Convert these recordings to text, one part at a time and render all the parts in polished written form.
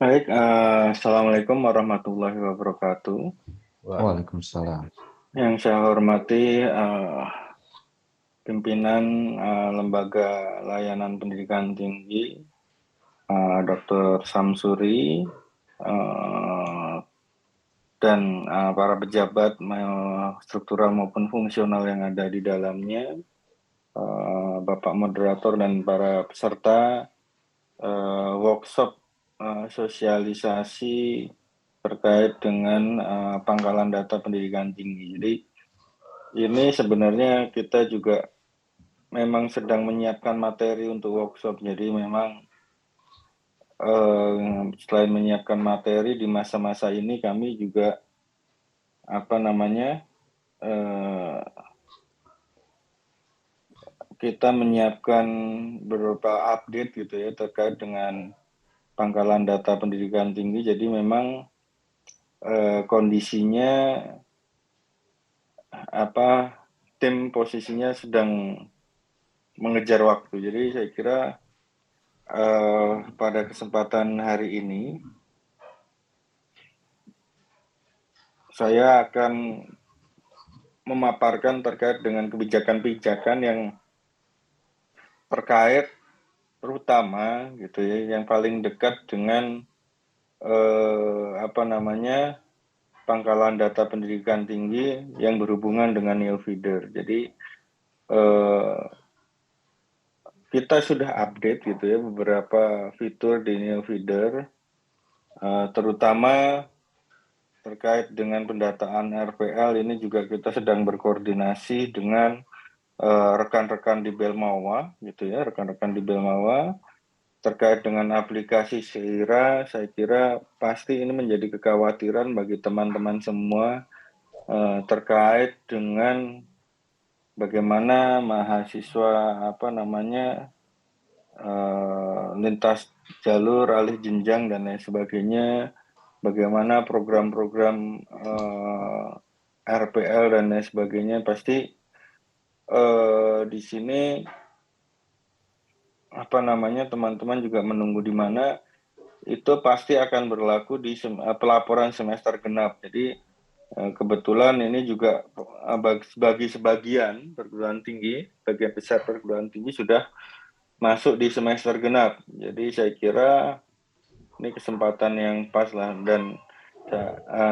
Baik, Assalamualaikum warahmatullahi wabarakatuh. Waalaikumsalam. Yang saya hormati pimpinan Lembaga Layanan Pendidikan Tinggi, Dr. Samsuri, eh, dan para pejabat struktural maupun fungsional yang ada di dalamnya, Bapak Moderator dan para peserta workshop sosialisasi terkait dengan pangkalan data pendidikan tinggi. Jadi ini sebenarnya kita juga memang sedang menyiapkan materi untuk workshop. Jadi memang selain menyiapkan materi di masa-masa ini kami juga apa namanya kita menyiapkan beberapa update gitu ya terkait dengan pangkalan data pendidikan tinggi. Jadi memang kondisinya tim posisinya sedang mengejar waktu. Jadi saya kira pada kesempatan hari ini saya akan memaparkan terkait dengan kebijakan-kebijakan yang terkait terutama gitu ya yang paling dekat dengan pangkalan data pendidikan tinggi yang berhubungan dengan Neofeeder. Jadi kita sudah update gitu ya beberapa fitur di Neofeeder, terutama terkait dengan pendataan RPL. Ini juga kita sedang berkoordinasi dengan rekan-rekan di Belmawa gitu ya, rekan-rekan di Belmawa terkait dengan aplikasi Seira. Saya kira pasti ini menjadi kekhawatiran bagi teman-teman semua terkait dengan bagaimana mahasiswa lintas jalur alih jenjang dan lain sebagainya, bagaimana program-program RPL dan lain sebagainya. Pasti di sini teman-teman juga menunggu di mana itu pasti akan berlaku di pelaporan semester genap. Jadi kebetulan ini juga bagi sebagian perguruan tinggi, bagian besar perguruan tinggi sudah masuk di semester genap. Jadi saya kira ini kesempatan yang pas lah, dan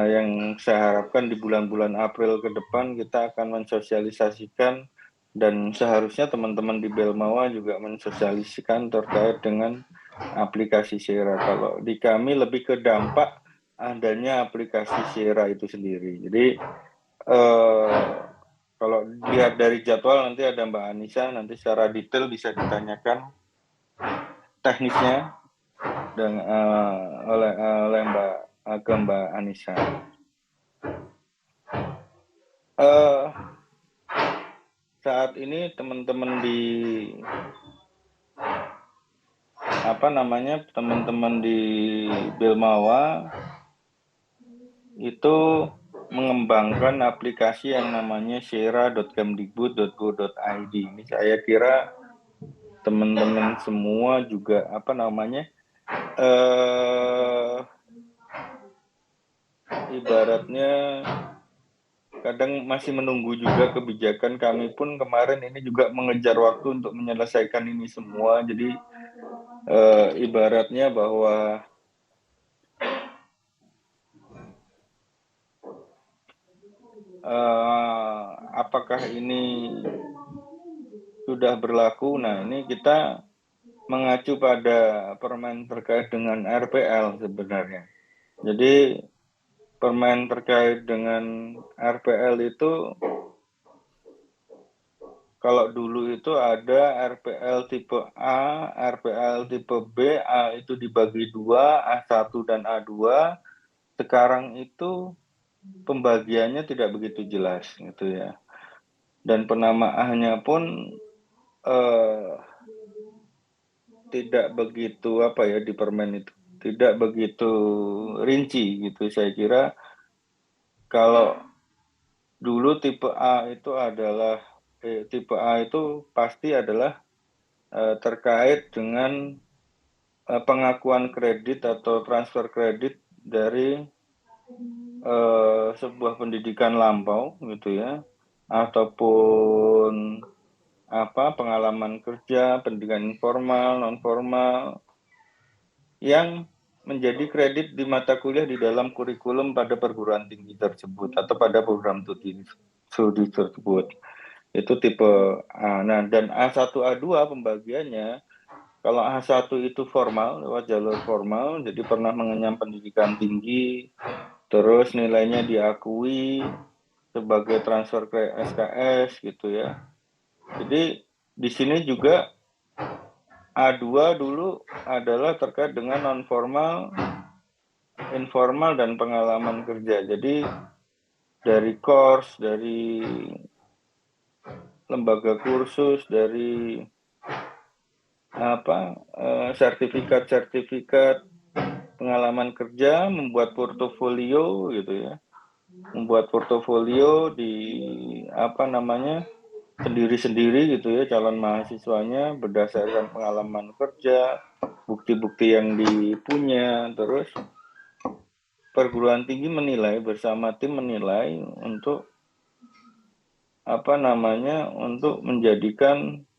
yang saya harapkan di bulan-bulan April ke depan kita akan mensosialisasikan, dan seharusnya teman-teman di Belmawa juga mensosialisasikan terkait dengan aplikasi Sera. Kalau di kami lebih ke dampak adanya aplikasi Sera itu sendiri. Jadi kalau lihat dari jadwal nanti ada Mbak Anissa, nanti secara detail bisa ditanyakan teknisnya dengan oleh Mbak Anissa. Saat ini teman-teman di Belmawa itu mengembangkan aplikasi yang namanya sera.kemdikbud.go.id. Ini saya kira teman-teman semua juga ibaratnya kadang masih menunggu juga kebijakan. Kami pun kemarin ini juga mengejar waktu untuk menyelesaikan ini semua. Jadi ibaratnya bahwa apakah ini sudah berlaku. Nah, ini kita mengacu pada permen terkait dengan RPL sebenarnya. Jadi permen terkait dengan RPL itu, kalau dulu itu ada RPL tipe A, RPL tipe B. A itu dibagi dua, A1 dan A2. Sekarang itu pembagiannya tidak begitu jelas gitu ya. Dan penamaannya pun tidak begitu di permen itu tidak begitu rinci gitu. Saya kira kalau dulu tipe A itu pasti adalah terkait dengan pengakuan kredit atau transfer kredit dari sebuah pendidikan lampau gitu ya, ataupun pengalaman kerja, pendidikan informal, non formal yang menjadi kredit di mata kuliah di dalam kurikulum pada perguruan tinggi tersebut atau pada program studi tersebut. Itu tipe A. Nah, dan A1 A2 pembagiannya, kalau A1 itu formal, lewat jalur formal, jadi pernah mengenyam pendidikan tinggi, terus nilainya diakui sebagai transfer ke SKS gitu ya. Jadi di sini juga A2 dulu adalah terkait dengan non formal, informal dan pengalaman kerja. Jadi dari course, dari lembaga kursus, dari sertifikat-sertifikat pengalaman kerja, membuat portofolio gitu ya. Membuat portofolio di sendiri-sendiri gitu ya, calon mahasiswanya berdasarkan pengalaman kerja, bukti-bukti yang dipunya, terus perguruan tinggi menilai, bersama tim menilai untuk untuk menjadikan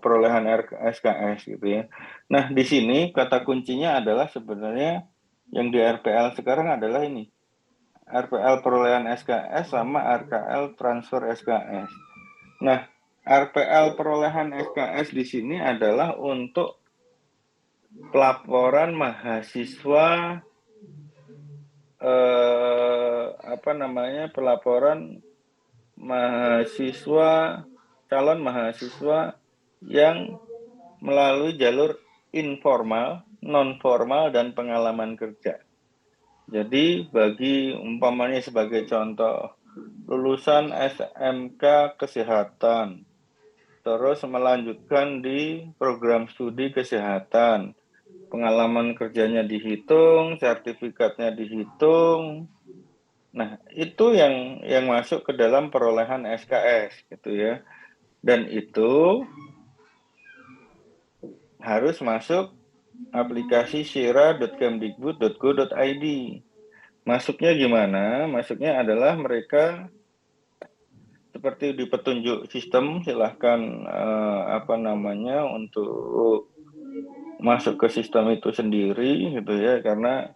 perolehan SKS gitu ya. Nah, di sini kata kuncinya adalah sebenarnya yang di RPL sekarang adalah ini. RPL perolehan SKS sama RKL transfer SKS. Nah, RPL perolehan SKS di sini adalah untuk pelaporan mahasiswa pelaporan mahasiswa calon mahasiswa yang melalui jalur informal, non formal dan pengalaman kerja. Jadi bagi umpamanya sebagai contoh lulusan SMK kesehatan terus melanjutkan di program studi kesehatan, pengalaman kerjanya dihitung, sertifikatnya dihitung. Nah, itu yang masuk ke dalam perolehan SKS gitu ya. Dan itu harus masuk aplikasi syira.kemdikbud.go.id. Masuknya gimana? Masuknya adalah mereka seperti di petunjuk sistem, silahkan untuk masuk ke sistem itu sendiri gitu ya, karena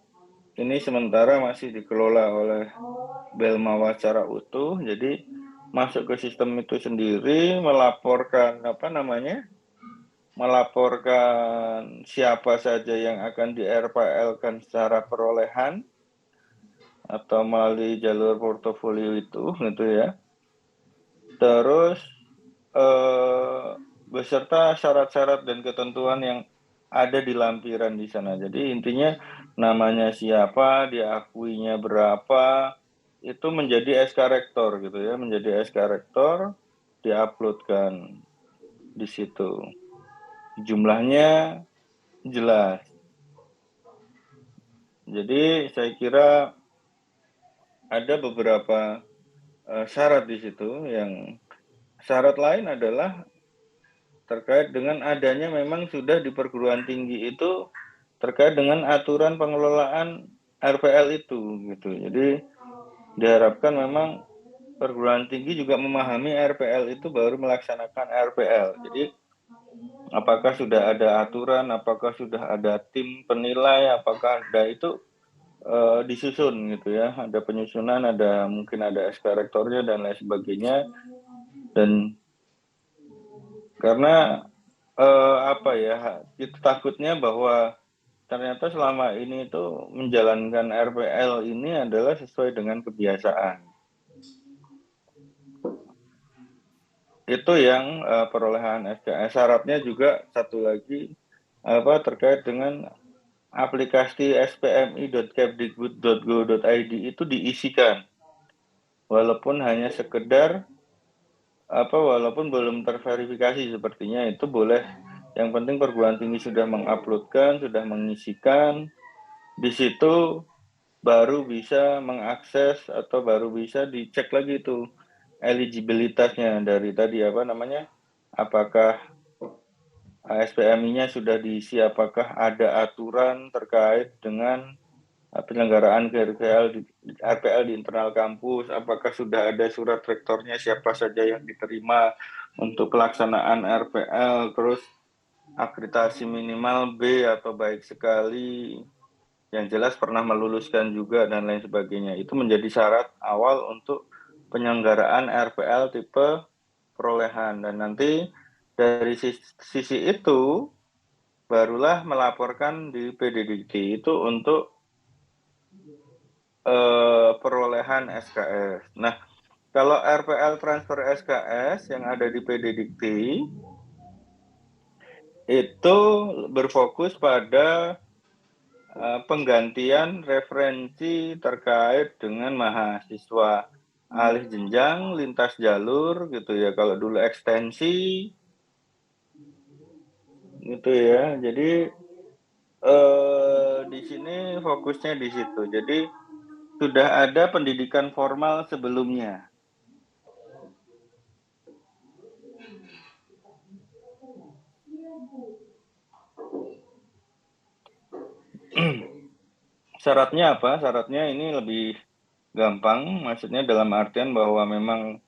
ini sementara masih dikelola oleh Belma secara utuh. Jadi masuk ke sistem itu sendiri, melaporkan siapa saja yang akan di RPL-kan secara perolehan atau melalui jalur portofolio itu gitu ya. Terus beserta syarat-syarat dan ketentuan yang ada di lampiran di sana. Jadi intinya namanya siapa, diakuinya berapa, itu menjadi SK Rektor gitu ya, menjadi SK Rektor, diuploadkan di situ. Jumlahnya jelas. Jadi saya kira ada beberapa syarat di situ. Yang syarat lain adalah terkait dengan adanya memang sudah di perguruan tinggi itu terkait dengan aturan pengelolaan RPL itu gitu. Jadi diharapkan memang perguruan tinggi juga memahami RPL itu baru melaksanakan RPL. Jadi apakah sudah ada aturan, apakah sudah ada tim penilai, apakah ada itu disusun gitu ya. Ada penyusunan, mungkin ada SK rektornya dan lain sebagainya. Dan karena kita takutnya bahwa ternyata selama ini itu menjalankan RPL ini adalah sesuai dengan kebiasaan. Itu yang perolehan SKS. Syaratnya juga satu lagi terkait dengan aplikasi spmi.kemdikbud.go.id itu diisikan. Walaupun hanya sekedar walaupun belum terverifikasi sepertinya itu boleh. Yang penting perguruan tinggi sudah menguploadkan, sudah mengisikan. Di situ baru bisa mengakses atau baru bisa dicek lagi itu eligibilitasnya dari tadi apakah SPMI-nya sudah diisi, apakah ada aturan terkait dengan penyelenggaraan RPL di internal kampus, apakah sudah ada surat rektornya siapa saja yang diterima untuk pelaksanaan RPL, terus akreditasi minimal B atau baik sekali, yang jelas pernah meluluskan juga dan lain sebagainya. Itu menjadi syarat awal untuk penyelenggaraan RPL tipe perolehan, dan nanti dari sisi itu barulah melaporkan di PDDikti itu untuk perolehan SKS. Nah, kalau RPL transfer SKS yang ada di PDDikti itu berfokus pada penggantian referensi terkait dengan mahasiswa alih jenjang, lintas jalur gitu ya. Kalau dulu ekstensi gitu ya. Jadi di sini fokusnya di situ. Jadi sudah ada pendidikan formal sebelumnya. Syaratnya apa? Syaratnya ini lebih gampang, maksudnya dalam artian bahwa memang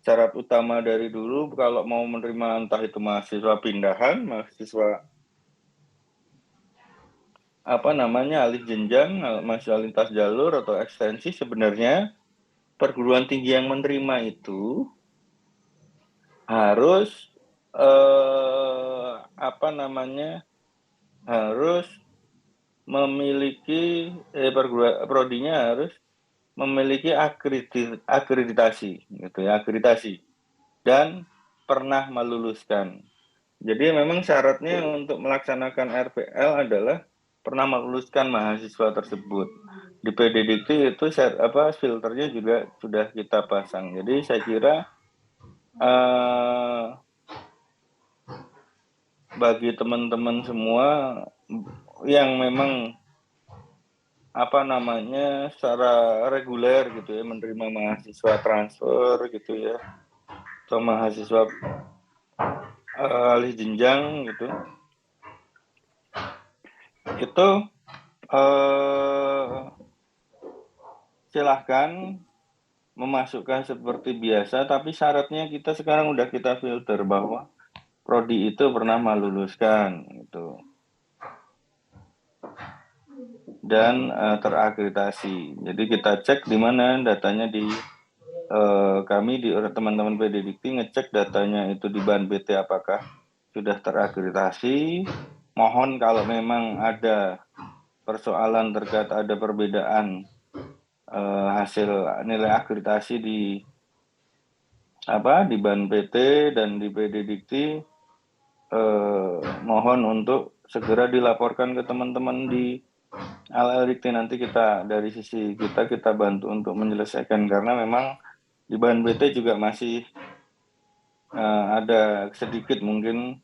syarat utama dari dulu kalau mau menerima entah itu mahasiswa pindahan, mahasiswa alih jenjang, mahasiswa lintas jalur atau ekstensi, sebenarnya perguruan tinggi yang menerima itu harus harus memiliki prodinya harus memiliki akreditasi gitu ya, akreditasi dan pernah meluluskan. Jadi memang syaratnya untuk melaksanakan RPL adalah pernah meluluskan mahasiswa tersebut. Di PDDikti itu filternya juga sudah kita pasang. Jadi saya kira bagi teman-teman semua yang memang secara reguler gitu ya menerima mahasiswa transfer gitu ya atau mahasiswa alih jenjang gitu, itu silahkan memasukkan seperti biasa, tapi syaratnya kita sekarang udah kita filter bahwa prodi itu pernah meluluskan gitu dan terakreditasi. Jadi kita cek di mana datanya di kami di teman-teman PDDikti ngecek datanya itu di Ban BT apakah sudah terakreditasi. Mohon kalau memang ada persoalan terkait ada perbedaan hasil nilai akreditasi di Ban PT dan di PDDikti, mohon untuk segera dilaporkan ke teman-teman di LLDikti. Nanti kita dari sisi kita bantu untuk menyelesaikan, karena memang di Ban PT juga masih ada sedikit mungkin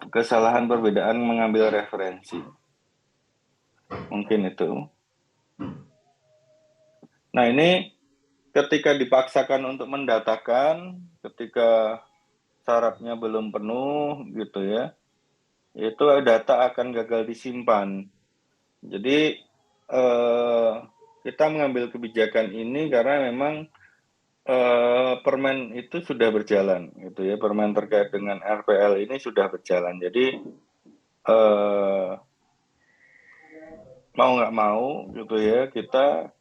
kesalahan perbedaan mengambil referensi. Mungkin itu. Nah, ini ketika dipaksakan untuk mendatakan, ketika syaratnya belum penuh gitu ya, itu data akan gagal disimpan. Jadi kita mengambil kebijakan ini karena memang permen itu sudah berjalan gitu ya, permen terkait dengan RPL ini sudah berjalan. Jadi mau nggak mau gitu ya, kita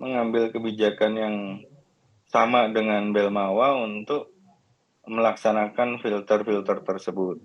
mengambil kebijakan yang sama dengan Belmawa untuk melaksanakan filter-filter tersebut.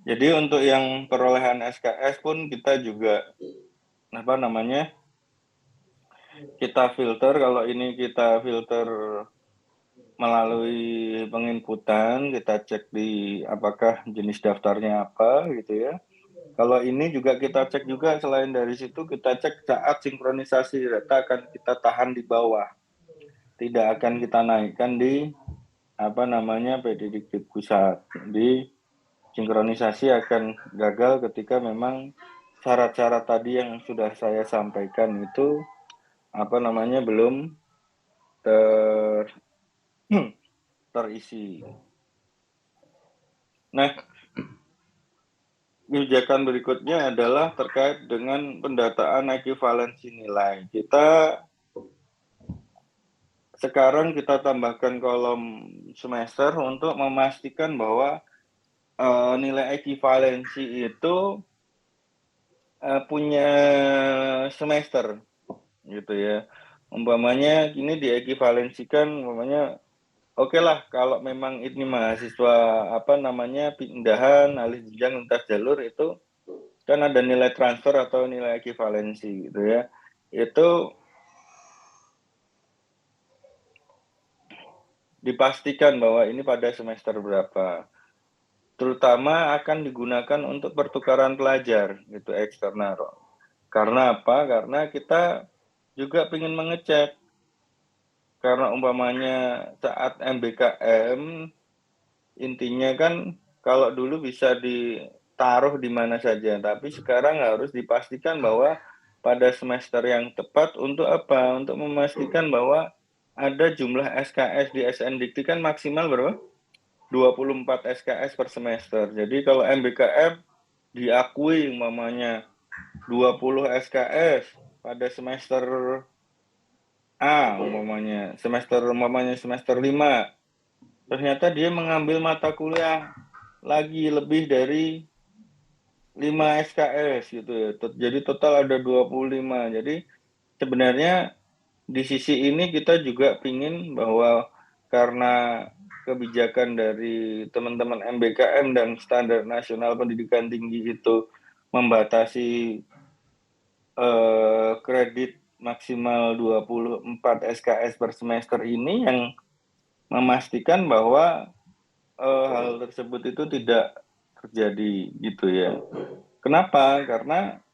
Jadi untuk yang perolehan SKS pun kita juga kita filter. Kalau ini kita filter melalui penginputan, kita cek di apakah jenis daftarnya apa gitu ya. Kalau ini juga kita cek juga, selain dari situ kita cek saat sinkronisasi data akan kita tahan di bawah, tidak akan kita naikkan di PDDikbud pusat. Di sinkronisasi akan gagal ketika memang syarat-syarat tadi yang sudah saya sampaikan itu belum terisi. Nah, kebijakan berikutnya adalah terkait dengan pendataan ekuivalensi nilai. Sekarang kita tambahkan kolom semester untuk memastikan bahwa nilai ekuivalensi itu punya semester, gitu ya. Umpamanya ini diekuivalensikan, oke lah kalau memang ini mahasiswa pindahan alih jenjang lintas jalur itu kan ada nilai transfer atau nilai ekuivalensi gitu ya. Itu dipastikan bahwa ini pada semester berapa. Terutama akan digunakan untuk pertukaran pelajar gitu eksternal. Karena apa? Karena kita juga ingin mengecek, karena umpamanya saat MBKM intinya kan kalau dulu bisa ditaruh di mana saja, tapi sekarang harus dipastikan bahwa pada semester yang tepat untuk apa? Untuk memastikan bahwa ada jumlah SKS di SNDikti kan maksimal berapa? 24 SKS per semester. Jadi kalau MBKM diakui umpamanya 20 SKS pada semester A semester 5, ternyata dia mengambil mata kuliah lagi lebih dari 5 SKS gitu ya. Jadi total ada 25. Jadi sebenarnya di sisi ini kita juga pingin bahwa karena kebijakan dari teman-teman MBKM dan Standar Nasional Pendidikan Tinggi itu membatasi kredit maksimal 24 SKS per semester ini, yang memastikan bahwa hal tersebut itu tidak terjadi gitu ya. Kenapa? Karena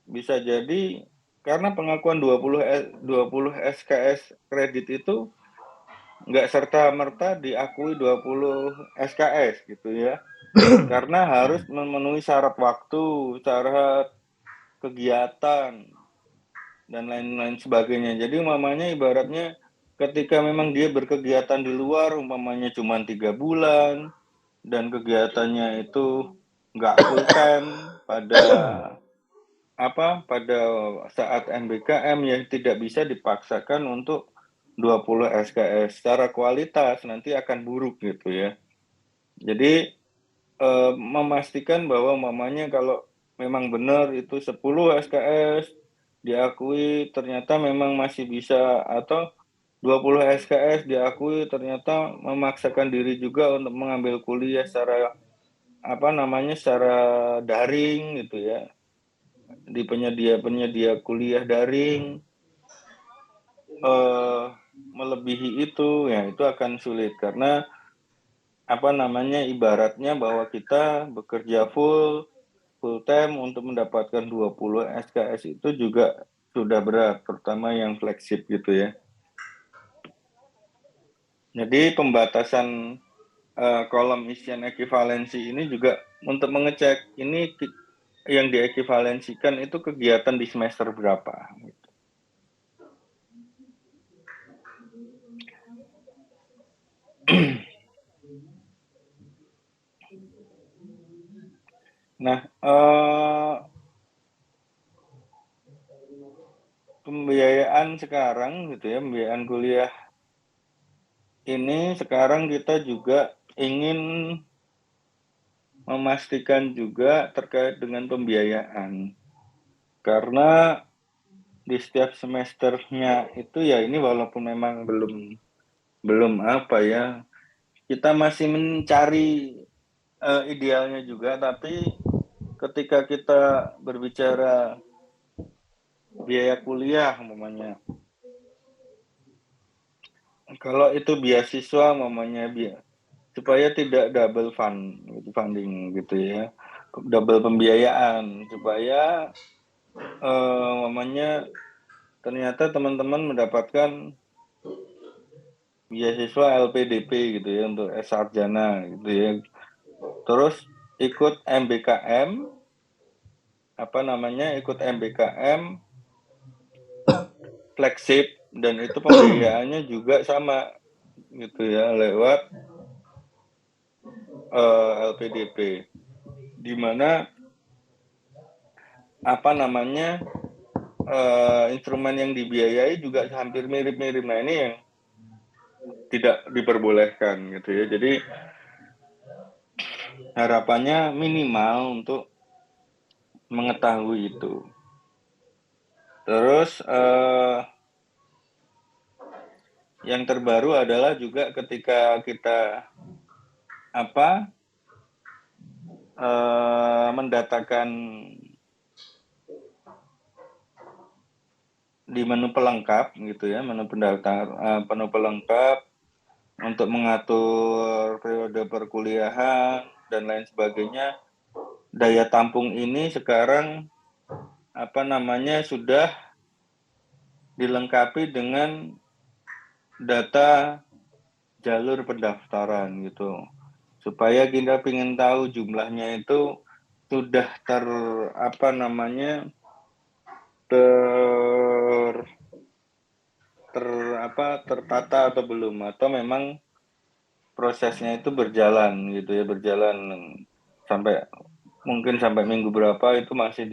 bisa jadi karena pengakuan 20 SKS kredit itu nggak serta-merta diakui 20 SKS gitu ya. Karena harus memenuhi syarat waktu, syarat kegiatan, dan lain-lain sebagainya. Jadi umpamanya ibaratnya ketika memang dia berkegiatan di luar, umpamanya cuma 3 bulan, dan kegiatannya itu nggak full time pada saat MBKM, yang tidak bisa dipaksakan untuk 20 SKS. Secara kualitas nanti akan buruk gitu ya. Jadi memastikan bahwa umpamanya kalau memang benar itu 10 SKS diakui ternyata memang masih bisa, atau 20 SKS diakui ternyata memaksakan diri juga untuk mengambil kuliah secara secara daring gitu ya, di penyedia kuliah daring melebihi itu ya, itu akan sulit karena ibaratnya bahwa kita bekerja full time untuk mendapatkan 20 SKS itu juga sudah berat, terutama yang flagship gitu ya. Jadi pembatasan kolom isian ekuivalensi ini juga untuk mengecek ini yang diekuivalensikan itu kegiatan di semester berapa. Nah, pembiayaan sekarang gitu ya, pembiayaan kuliah ini sekarang kita juga ingin memastikan juga terkait dengan pembiayaan. Karena di setiap semesternya itu ya, ini walaupun memang belum kita masih mencari idealnya juga, tapi ketika kita berbicara biaya kuliah umpamanya, kalau itu beasiswa umpamanya supaya tidak double funding gitu ya, double pembiayaan supaya namanya ternyata teman-teman mendapatkan beasiswa LPDP gitu ya untuk S sarjana gitu ya. Terus ikut MBKM ikut MBKM flagship dan itu pembiayaannya juga sama gitu ya lewat LPDP di mana instrumen yang dibiayai juga hampir mirip-mirip. Nah ini yang tidak diperbolehkan gitu ya. Jadi harapannya minimal untuk mengetahui itu. Terus yang terbaru adalah juga ketika kita mendatakan di menu pelengkap gitu ya, menu pelengkap untuk mengatur periode perkuliahan dan lain sebagainya. Daya tampung ini sekarang sudah dilengkapi dengan data jalur pendaftaran gitu. Supaya kita ingin tahu jumlahnya itu sudah tertata atau belum, atau memang prosesnya itu berjalan gitu ya, sampai minggu berapa itu masih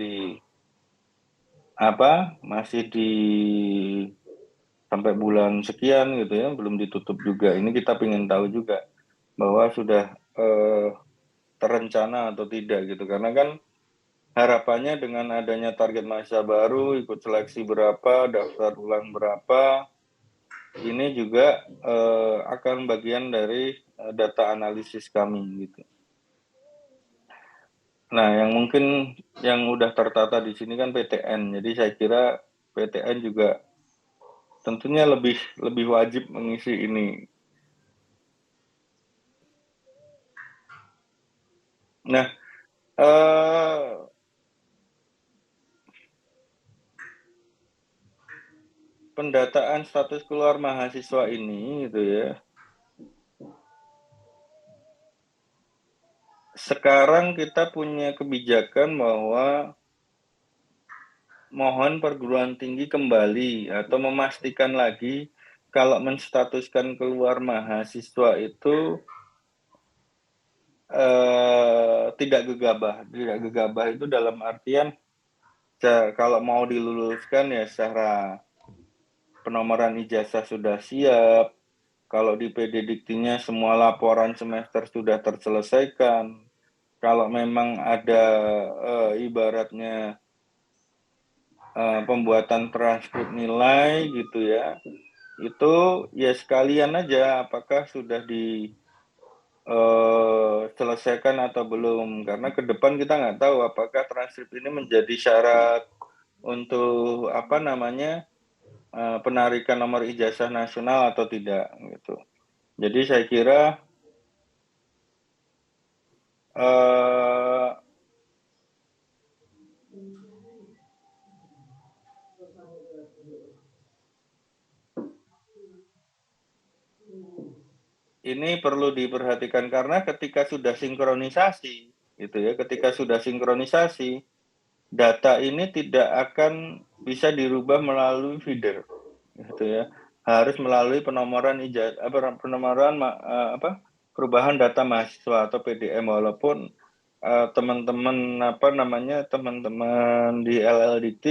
sampai bulan sekian gitu ya, belum ditutup juga. Ini kita ingin tahu juga bahwa sudah terencana atau tidak gitu, karena kan harapannya dengan adanya target mahasiswa baru, ikut seleksi berapa, daftar ulang berapa, ini juga akan bagian dari data analisis kami gitu. Nah, yang mungkin yang udah tertata di sini kan PTN. Jadi saya kira PTN juga tentunya lebih wajib mengisi ini. Nah, pendataan status keluar mahasiswa ini gitu ya. Sekarang kita punya kebijakan bahwa mohon perguruan tinggi kembali atau memastikan lagi kalau menstatuskan keluar mahasiswa itu tidak gegabah. Tidak gegabah itu dalam artian kalau mau diluluskan ya secara penomoran ijazah sudah siap, kalau di PD Diktinya semua laporan semester sudah terselesaikan, kalau memang ada ibaratnya pembuatan transkrip nilai gitu ya, itu ya sekalian aja apakah sudah selesaikan atau belum, karena ke depan kita nggak tahu apakah transkrip ini menjadi syarat untuk penarikan nomor ijazah nasional atau tidak gitu. Jadi saya kira ini perlu diperhatikan karena ketika sudah sinkronisasi gitu ya, data ini tidak akan bisa dirubah melalui feeder gitu ya. Harus melalui penomoran perubahan data mahasiswa atau PDM, walaupun teman-teman di LLDT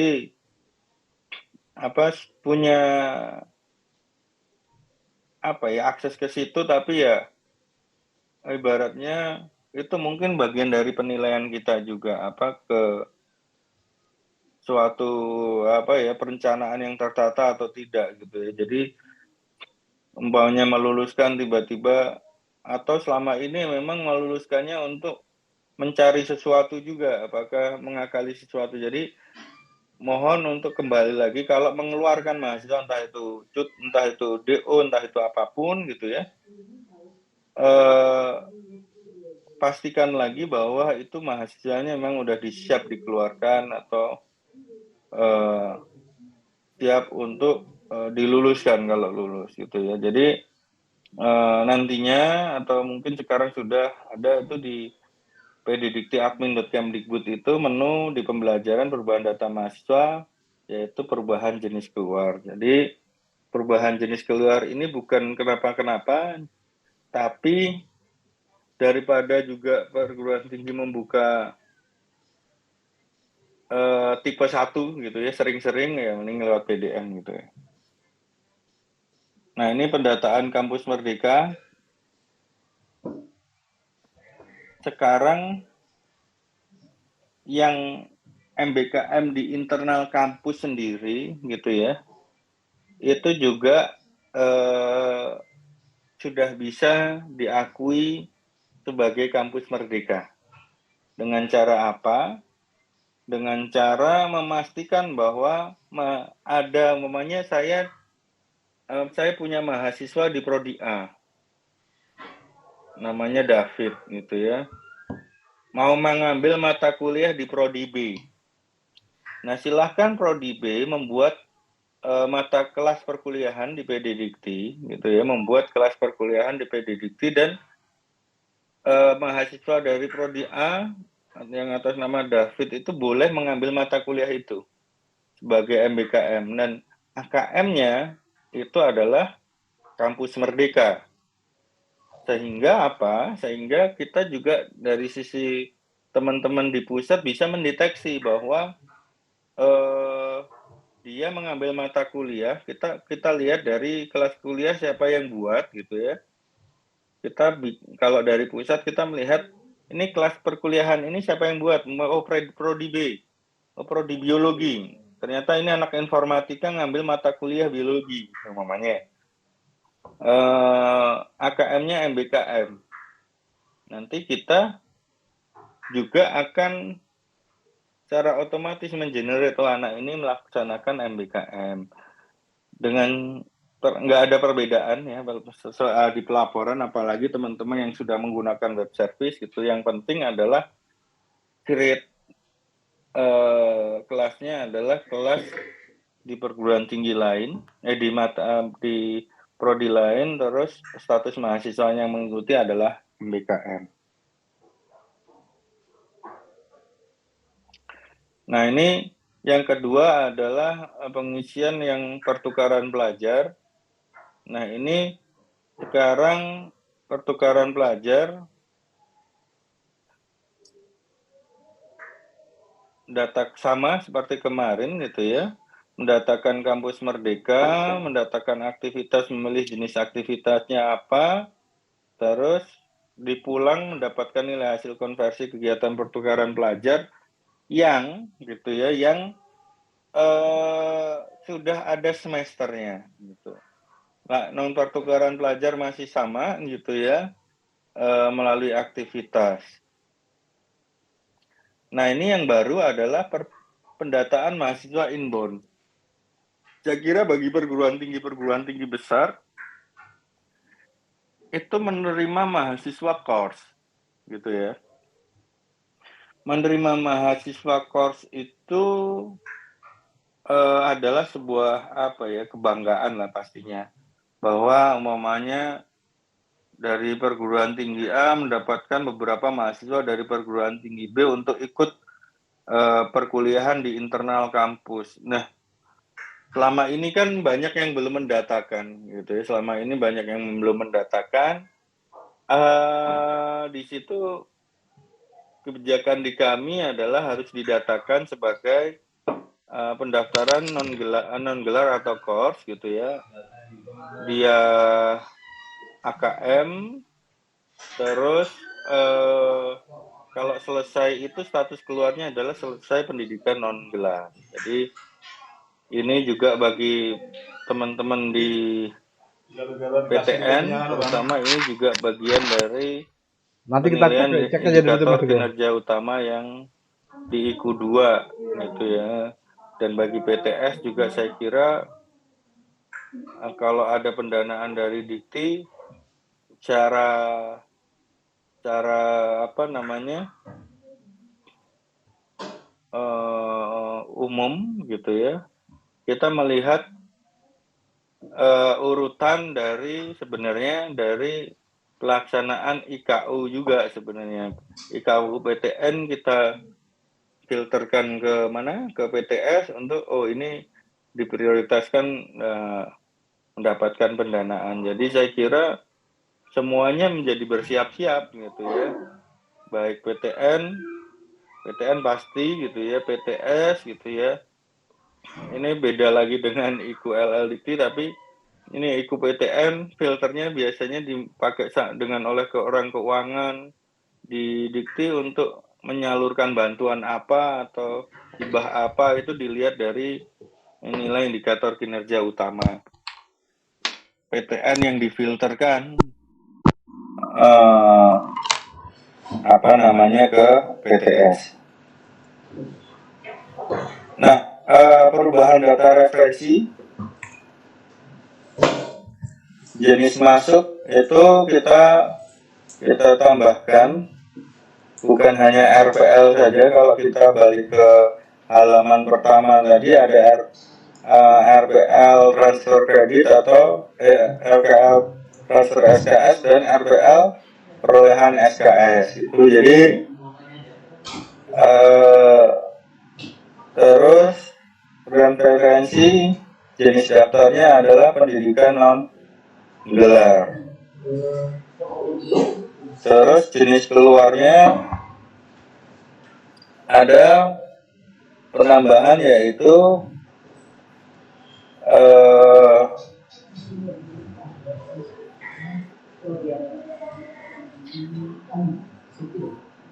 punya akses ke situ, tapi ya ibaratnya itu mungkin bagian dari penilaian kita juga ke suatu perencanaan yang tertata atau tidak gitu ya. Jadi umpamanya meluluskan tiba-tiba, atau selama ini memang meluluskannya untuk mencari sesuatu juga, apakah mengakali sesuatu. Jadi mohon untuk kembali lagi kalau mengeluarkan mahasiswa, entah itu CUT, entah itu DO, entah itu apapun gitu ya, pastikan lagi bahwa itu mahasiswanya memang udah disiap dikeluarkan atau siap untuk diluluskan kalau lulus gitu ya. Jadi nantinya atau mungkin sekarang sudah ada itu di pddikti.admin.kemdikbud itu menu di pembelajaran perubahan data mahasiswa yaitu perubahan jenis keluar. Jadi perubahan jenis keluar ini bukan kenapa-kenapa, tapi daripada juga perguruan tinggi membuka tipe 1 gitu ya, sering-sering ya mending lewat PDM gitu ya. Nah, ini pendataan Kampus Merdeka. Sekarang yang MBKM di internal kampus sendiri gitu ya, itu juga sudah bisa diakui sebagai kampus merdeka. Dengan cara apa? Dengan cara memastikan bahwa ada umpamanya saya punya mahasiswa di Prodi A, namanya David gitu ya, mau mengambil mata kuliah di Prodi B. Nah, silahkan Prodi B membuat mata kelas perkuliahan di PD Dikti gitu ya, membuat kelas perkuliahan di PD Dikti dan mahasiswa dari Prodi A yang atas nama David itu boleh mengambil mata kuliah itu sebagai MBKM dan AKM-nya itu adalah kampus merdeka. Sehingga apa? Sehingga kita juga dari sisi teman-teman di pusat bisa mendeteksi bahwa dia mengambil mata kuliah, kita lihat dari kelas kuliah siapa yang buat gitu ya. Kita kalau dari pusat kita melihat ini kelas perkuliahan ini siapa yang buat? Oh, Prodi B, oh Prodi Biologi. Ternyata ini anak informatika ngambil mata kuliah biologi, namanya. AKM-nya MBKM. Nanti kita juga akan secara otomatis mengenerate anak ini melaksanakan MBKM dengan nggak ada perbedaan ya di pelaporan, apalagi teman-teman yang sudah menggunakan web service gitu. Yang penting adalah grade kelasnya adalah kelas di perguruan tinggi lain, di prodi lain, terus status mahasiswa yang mengikuti adalah MBKM. Nah, ini yang kedua adalah pengisian yang pertukaran pelajar. Nah, ini sekarang pertukaran pelajar data sama seperti kemarin gitu ya. Mendatakan kampus merdeka, mendatakan aktivitas, memilih jenis aktivitasnya apa, terus dipulang mendapatkan nilai hasil konversi kegiatan pertukaran pelajar yang gitu ya, yang sudah ada semesternya gitu. Nah, non pertukaran pelajar masih sama gitu ya, melalui aktivitas. Nah, ini yang baru adalah pendataan mahasiswa inbound. Saya kira bagi perguruan tinggi besar itu menerima mahasiswa course gitu ya. Menerima mahasiswa course itu adalah sebuah kebanggaan lah pastinya, bahwa umpamanya dari perguruan tinggi A mendapatkan beberapa mahasiswa dari perguruan tinggi B untuk ikut perkuliahan di internal kampus. Nah, selama ini kan banyak yang belum mendatakan gitu ya. Selama ini banyak yang belum mendatakan. Di situ kebijakan di kami adalah harus didatakan sebagai pendaftaran non gelar atau course gitu ya. Dia AKM, terus kalau selesai itu status keluarnya adalah selesai pendidikan non gelar. Jadi ini juga bagi teman-teman di PTN terutama, ini juga bagian dari Nanti kita penilaian cek aja dulu indikator teman-teman. kinerja utama yang di IQ 2 gitu ya. Dan bagi PTS juga saya kira kalau ada pendanaan dari Dikti, cara secara apa namanya umum gitu ya, kita melihat urutan dari sebenarnya dari pelaksanaan IKU juga sebenarnya. IKU PTN kita filterkan ke mana? Ke PTS untuk ini diprioritaskan mendapatkan pendanaan. Jadi saya kira semuanya menjadi bersiap-siap gitu ya. Baik PTN pasti gitu ya, PTS gitu ya. Ini beda lagi dengan IKU LLDT, tapi ini IKU PTN filternya biasanya dipakai dengan oleh orang keuangan di Dikti untuk menyalurkan bantuan apa atau hibah apa, itu dilihat dari nilai indikator kinerja utama. PTN yang difilterkan apa namanya ke PTS. Nah, perubahan data referensi jenis masuk itu kita tambahkan bukan hanya RPL saja. Kalau kita balik ke halaman pertama tadi ada RPL transfer kredit atau RPL transfer SKS dan RPL perolehan SKS itu. Jadi terus referensi jenis daftarnya adalah pendidikan non gelar. Terus jenis keluarnya ada penambahan yaitu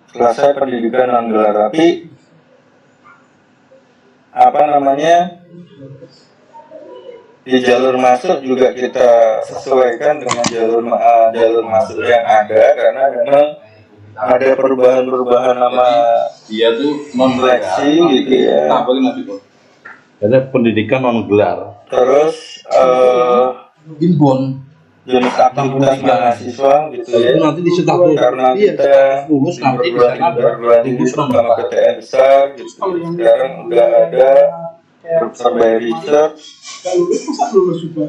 selesai pendidikan non gelar, tapi apa namanya di jalur masuk juga kita sesuaikan dengan jalur masuk yang ada, karena memang ada perubahan nama dia tuh non seleksi gitu ya. Ada pendidikan non gelar. Terus Inbon jenis aktivitas mahasiswa gitu ya. Itu nanti dicetak karena kita lulus nanti di sana perguruan tinggi sama PTN besar gitu. Sekarang udah ada survei research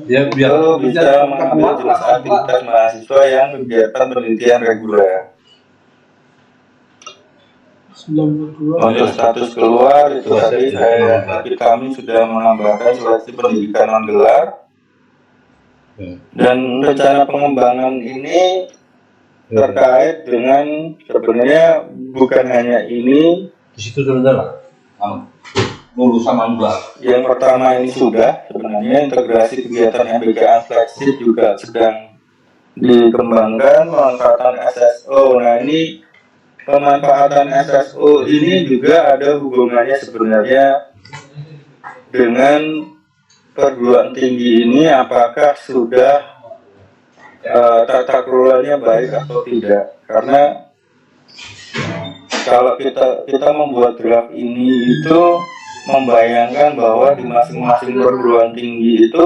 ya, biar itu bisa mengambil jenis aktivitas mahasiswa yang kegiatan penelitian reguler. Untuk status keluar itu tadi kami sudah menambahkan seleksi pendidikan non gelar. Dan rencana pengembangan ini terkait dengan sebenarnya bukan hanya ini. Di situ sebenarnya lulusan non gelar. Yang pertama ini sudah sebenarnya integrasi kegiatan MBKA flagship juga sedang dikembangkan, pemanfaatan SSO. Nah ini pemanfaatan SSO ini juga ada hubungannya sebenarnya dengan perguruan tinggi ini, apakah sudah tata kelolanya baik atau tidak. Karena kalau kita membuat draft ini itu membayangkan bahwa di masing-masing perguruan tinggi itu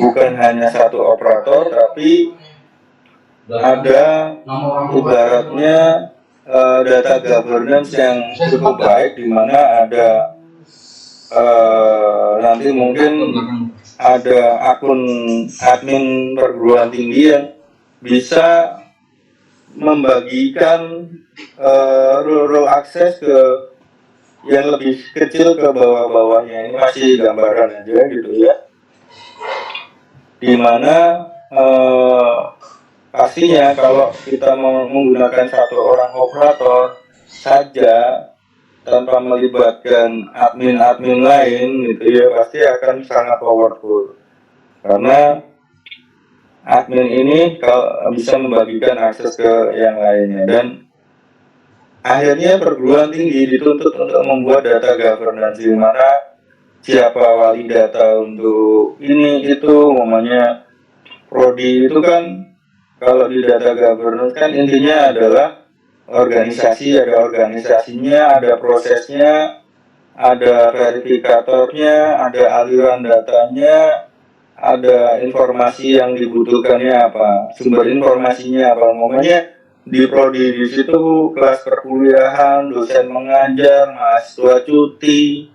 bukan hanya satu operator, tapi ada ibaratnya data governance yang cukup baik, di mana ada nanti mungkin ada akun admin perguruan tinggi yang bisa membagikan rule akses ke yang lebih kecil ke bawah-bawahnya. Ini masih gambaran aja gitu ya, dimana pastinya kalau kita menggunakan satu orang operator saja tanpa melibatkan admin-admin lain gitu ya, pasti akan sangat powerful, karena admin ini kalau bisa membagikan akses ke yang lainnya. Dan akhirnya perguruan tinggi dituntut untuk membuat data governance, di mana siapa wali data untuk ini itu, namanya prodi itu kan kalau di data governance kan intinya adalah organisasi, ada organisasinya, ada prosesnya, ada verifikatornya, ada aliran datanya, ada informasi yang dibutuhkannya apa, sumber informasinya apa. Ngomongnya di prodi di situ kelas perkuliahan, dosen mengajar, mahasiswa cuti,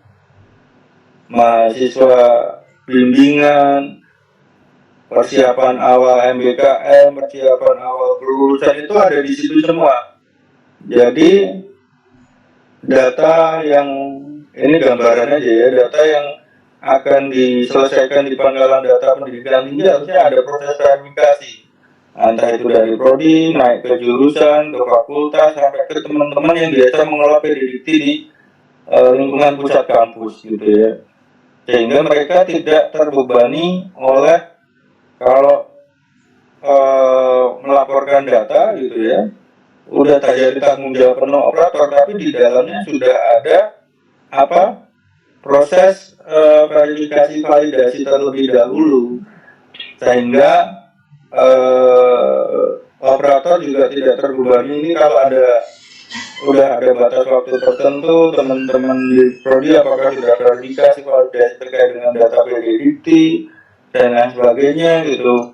mahasiswa bimbingan, persiapan awal MBKM, persiapan awal kelulusan itu ada di situ semua. Jadi data yang ini gambaran aja ya, data yang akan diselesaikan di Pangkalan Data Pendidikan Tinggi harusnya ada proses verifikasi, entah itu dari prodi naik ke jurusan, ke fakultas, sampai ke teman-teman yang biasa mengelola PDDikti di lingkungan pusat kampus gitu ya, sehingga mereka tidak terbebani oleh kalau melaporkan data gitu ya, udah terjadi tanggung jawab penuh operator, tapi di dalamnya sudah ada proses verifikasi validasi terlebih dahulu, sehingga operator juga tidak terbebani. Ini kalau udah ada batas waktu tertentu, teman-teman di prodi apakah sudah verifikasi validasi terkait dengan data PDDikti dan lain sebagainya gitu,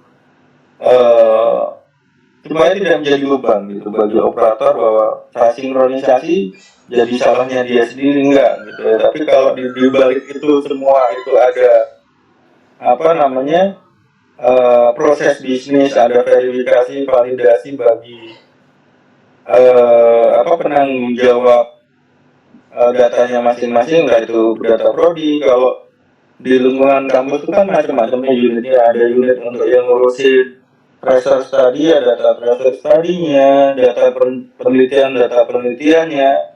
supaya tidak menjadi beban gitu bagi operator bahwa saat sinkronisasi jadi salahnya dia sendiri, enggak gitu ya. Tapi kalau di balik itu semua itu ada proses bisnis, ada verifikasi validasi bagi penanggung jawab datanya masing-masing, entah itu data prodi. Kalau di lingkungan kampus itu kan macam-macamnya unitnya, ada unit untuk yang ngurusin tracer study, ada data tracer study-nya, data penelitian, data penelitiannya,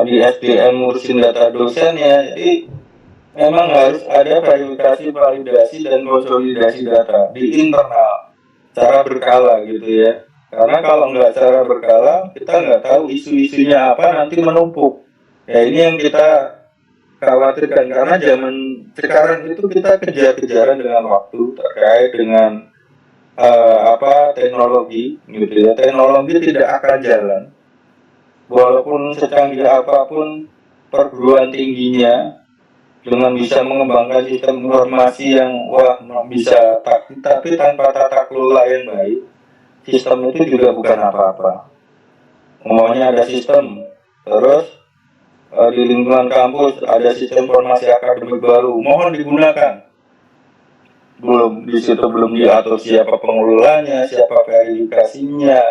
di SDM ngurusin data dosennya. Jadi memang harus ada verifikasi, validasi, dan konsolidasi data di internal secara berkala gitu ya. Karena kalau nggak secara berkala, kita nggak tahu isu-isunya apa, nanti menumpuk. Ya ini yang kita khawatirkan, karena zaman sekarang itu kita kejar-kejaran dengan waktu terkait dengan teknologi gitu ya. Teknologi tidak akan jalan walaupun secanggih apapun perguruan tingginya dengan bisa mengembangkan sistem informasi yang bisa, tapi tanpa tata kelola yang baik, sistem itu juga bukan apa-apa. Umumnya ada sistem, terus di lingkungan kampus ada sistem informasi akademik baru, mohon digunakan. Di situ belum diatur siapa pengelolanya, siapa verifikasinya,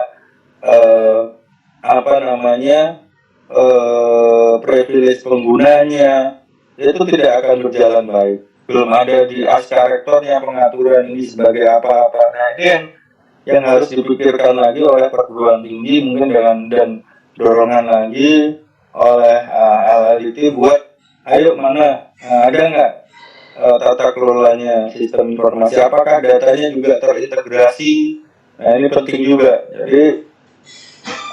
privilege penggunanya, itu tidak akan berjalan baik. Belum ada di aska rektornya pengaturan ini sebagai apa-apa. Nah ini yang harus dipikirkan lagi oleh perguruan tinggi, mungkin dan dorongan lagi oleh LLIT buat ayo mana ada nggak tata kelolanya sistem informasi, apakah datanya juga terintegrasi. Nah ini penting juga. Jadi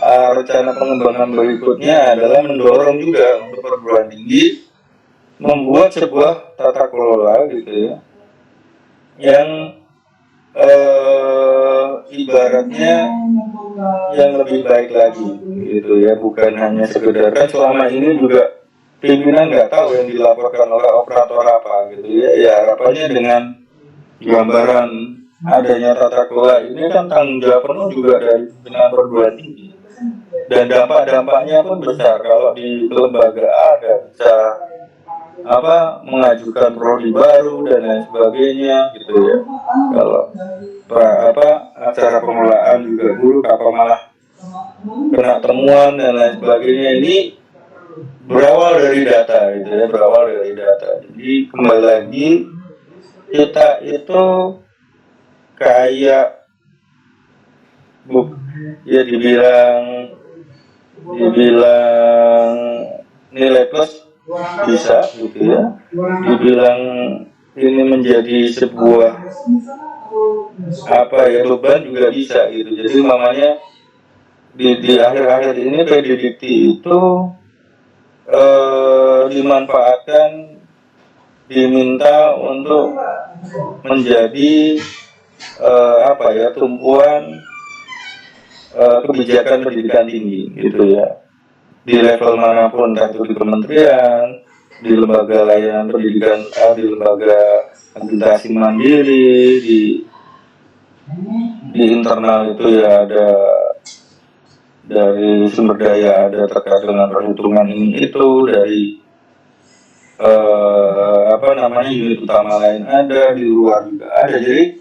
rencana pengembangan berikutnya adalah mendorong juga untuk perguruan tinggi membuat sebuah tata kelola gitu ya, yang ibaratnya yang lebih baik lagi gitu ya, bukan hanya sekedar, kan selama ini juga pimpinan nggak tahu yang dilaporkan oleh operator apa gitu ya. Ya harapannya dengan gambaran adanya tata kelola ini kan tanggung jawab penuh juga dari pimpinan perguruan tinggi, dan dampak-dampaknya pun besar. Kalau di kelembagaan nggak bisa mengajukan prodi baru dan lain sebagainya gitu ya. Kalau acara pengelolaan juga buruk, apa malah kena temuan dan lain sebagainya. Ini berawal dari data gitu ya, berawal dari data. Jadi kembali lagi, kita itu kayak ya dibilang nilai plus bisa gitu ya, dibilang ini menjadi sebuah beban juga bisa gitu. Jadi mamanya di akhir-akhir ini PDDikti itu dimanfaatkan, diminta untuk menjadi tumpuan kebijakan pendidikan tinggi gitu ya, di level manapun, entah itu di kementerian, di lembaga layanan pendidikan, di lembaga akreditasi mandiri, di internal itu ya ada dari sumber daya ada terkait dengan perhitungan ini itu, dari unit utama lain ada, di luar juga ada. Jadi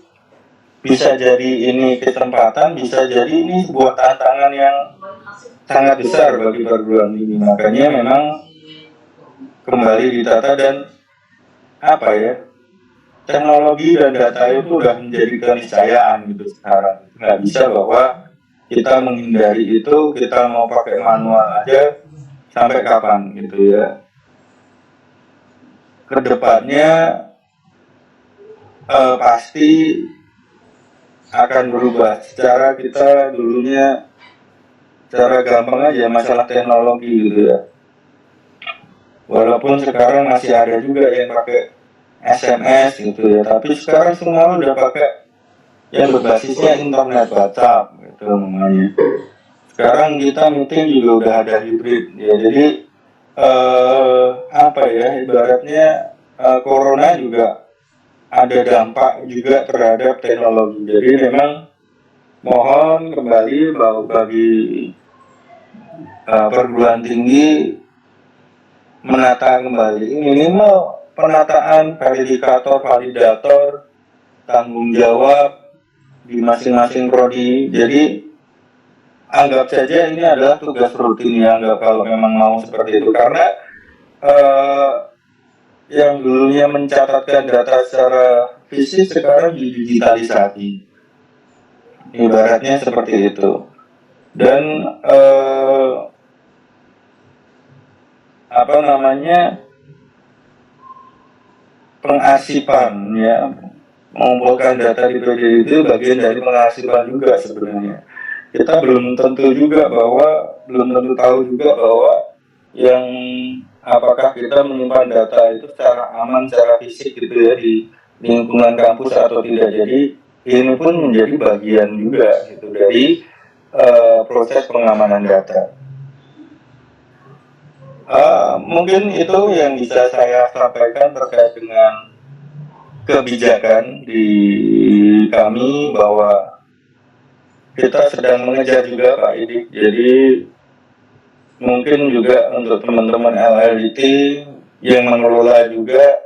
bisa jadi ini kesempatan, bisa jadi ini sebuah tantangan yang sangat besar bagi perguruan tinggi. Makanya memang kembali ditata dan teknologi dan data itu udah menjadi keniscayaan gitu sekarang. Nggak bisa bahwa kita menghindari itu, kita mau pakai manual aja sampai kapan gitu ya. Kedepannya pasti akan berubah. Secara kita dulunya, secara gampang aja masalah teknologi gitu ya. Walaupun sekarang masih ada juga yang pakai SMS gitu ya, tapi sekarang semua udah pakai yang berbasisnya internet, WhatsApp gitu namanya. Sekarang kita meeting juga udah ada hybrid ya, jadi ibaratnya corona juga ada dampak juga terhadap teknologi. Jadi memang mohon kembali bahwa bagi perguruan tinggi menata kembali minimal penataan verifikator, validator, tanggung jawab di masing-masing prodi. Jadi anggap saja ini adalah tugas rutin ya, anggap kalau memang mau seperti itu, karena yang dulunya mencatatkan data secara fisik sekarang digitalisasi, ibaratnya seperti itu. Dan pengarsipan ya, mengumpulkan data di PDD itu bagian dari pengarsipan juga sebenarnya. Kita belum tentu tahu juga bahwa yang apakah kita menyimpan data itu secara aman, secara fisik gitu ya di lingkungan kampus atau tidak. Jadi ini pun menjadi bagian juga gitu dari proses pengamanan data. Mungkin itu yang bisa saya sampaikan terkait dengan kebijakan di kami, bahwa kita sedang mengejar juga Pak Idik. Jadi mungkin juga untuk teman-teman LLIT yang mengelola juga